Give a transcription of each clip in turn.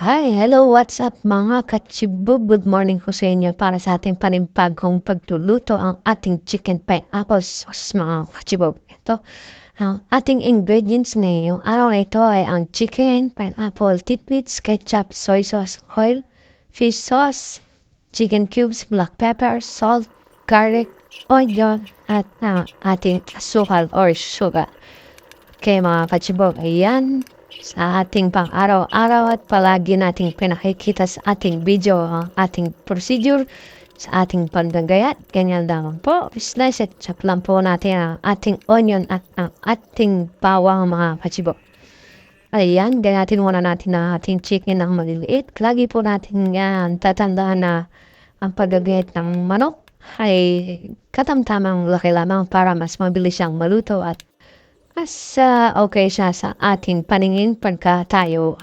Hi, hello, what's up mga kachibog? Good morning ko sa inyo para sa ating panibagong pagluluto ang ating chicken pineapple sauce mga kachibog. Ito, ang ating ingredients ngayong araw na ito ay ang chicken, pineapple, tidbits, ketchup, soy sauce, oil, fish sauce, chicken cubes, black pepper, salt, garlic, onion, at ating asukal or sugar. Okay mga kachibog, ayan sa ating pang-araw-araw at palagi nating pinakikita sa ating video ang ating procedure sa ating panggagayat. Ganyan lamang po. Slice at chop lang po natin ang ating onion at ang ating bawang mga kachibog. Ayan, gayatin muna natin ang ating chicken ng maliliit. Lagi po natin yan tatandaan na ang paggagayat ng manok ay katamtamang laki lamang para mas mabilis siyang maluto at mas okay siya sa ating paningin pagka tayo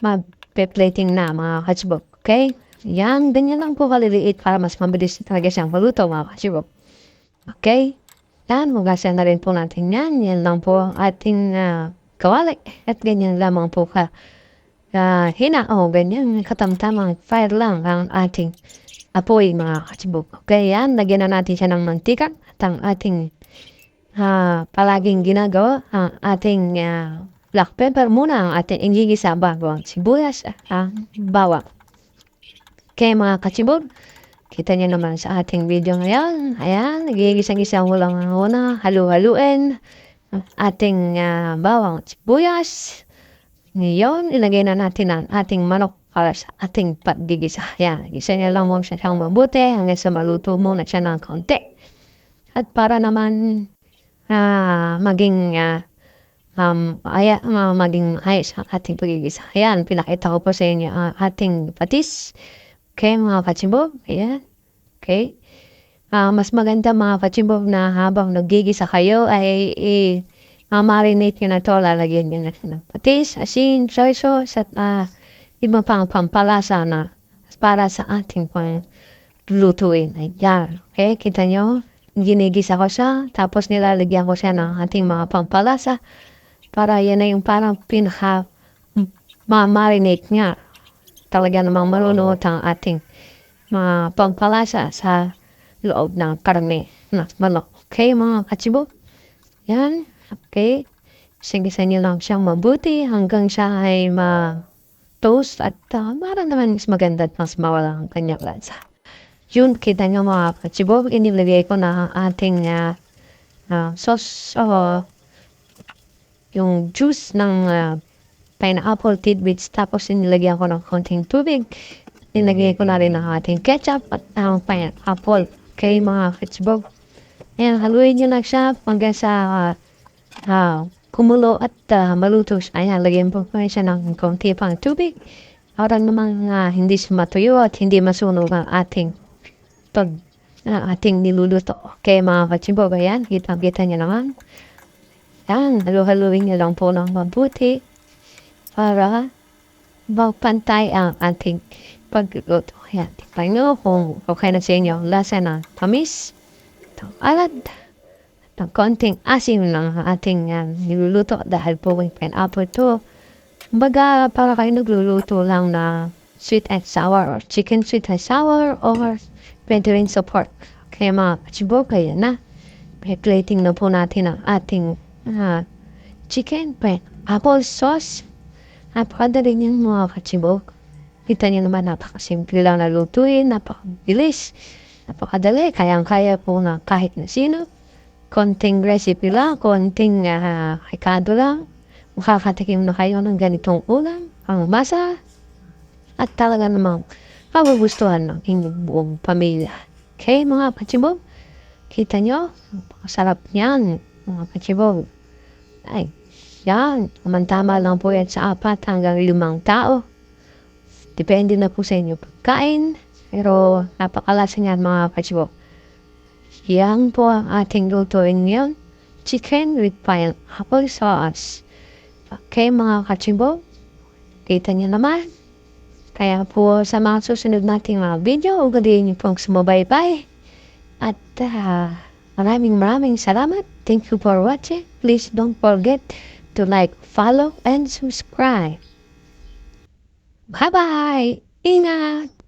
mape-plating na mga kachibog. Okay? Yan, ganyan lang po kaliliit para mas mabilis talaga siyang maluto mga kachibog. Okay? Yan, hugasan na rin po natin yan. Yan lang po ang ating kawali. At ganyan lamang po ganyan katamtamang fire lang ang ating apoy mga kachibog. Okay, yan, lagyan na natin siya ng mantika at ang ating palaging ginagawa ang ating black pepper muna ang ating igigisa bago ang sibuyas at bawang. Okay mga kachibog, kita niyo naman sa ating video ngayon. Ayan, nagigisa-gisa mo lang muna, halu-haluin ang ating bawang at sibuyas. Ngayon, ilagay na natin ang ating manok para sa ating paggigisa. Ayan, gisa niya lang muna siyang mabuti hanggang sa maluto muna siya ng konti. At para naman maging ayos ang ating pagigisa. Ayan, pinakita ko po sa inyo ang ating patis. Okay, mga kachibog. Ayan. Okay. Mas maganda mga kachibog na habang nagigisa kayo ay marinate nyo na ito. Lalagyan nyo na ng patis, asin, soy sauce at iba pang pampalasa na para sa ating lutuin. Ayan. Okay, kita nyo? Ginigisa ko siya, tapos nilalagyan ko siya ng ating mga pampalasa para yan na yung parang ma-marinate niya. Talaga namang marunot ang ating mga pampalasa sa loob ng karne na manok. Okay, mga kachibog? Yan, okay. Sigisan niyo lang siyang mabuti hanggang siya ay ma-toast at para naman mas maganda at mas mawala ang kanyang lansa. Yun, kita nyo mga kachibog, inilagay ko na ating sauce yung juice ng pineapple tidbits, tapos inilagyan ko ng konting tubig. Inilagay ko na rin ang ating ketchup at ang pineapple. Okay, mga kachibog. Ayan, haluin nyo na siya hanggang sa kumulo at maluto siya. Ayan, lagyan po siya ng konti pang tubig. Para naman hindi siya matuyo at hindi masunog ang ating ating niluluto. Okay mga kachibog, ayan, kita niyo naman. Ayan, halu-haluin niyo lang po ng mabuti para magpantay ang ating pagluluto. Ayan, tignan nyo kung okay na sa inyo ang lasa ng tamis, itong alad, itong konting asim ng ating niluluto dahil po yung pineapple to. Kumbaga, para kayo nagluluto lang na sweet and sour or chicken sweet and sour or pwede rin sa pork. Kaya mga kachibog, kaya na. Plating na po natin ang ating chicken pineapple sauce. Napakadali rin yung mga kachibog. Kita niyo naman, napakasimple lang na lutuin, napakabilis, napakadali. Kayang-kaya po na kahit na sino. Konting recipe lang, konting hikado lang. Makakatikim na kayo ng ganitong ulam, ang masa. At talaga namang magugustuhan ng inyong buong pamilya. Okay, mga kachibog? Kita nyo? Masarap yan, mga kachibog. Ay, yan. Tama lang po yan sa 4 hanggang 5 tao. Depende na po sa inyo pagkain. Pero napakalasa niyan, mga kachibog. Yan po ang ating lutuin ngayon. Chicken with pineapple sauce. Okay, mga kachibog? Kita nyo naman. Kaya po sa mga susunod nating mga video, ugaliin niyo pong sumubaybay. At maraming salamat. Thank you for watching. Please don't forget to like, follow, and subscribe. Bye-bye! Ingat!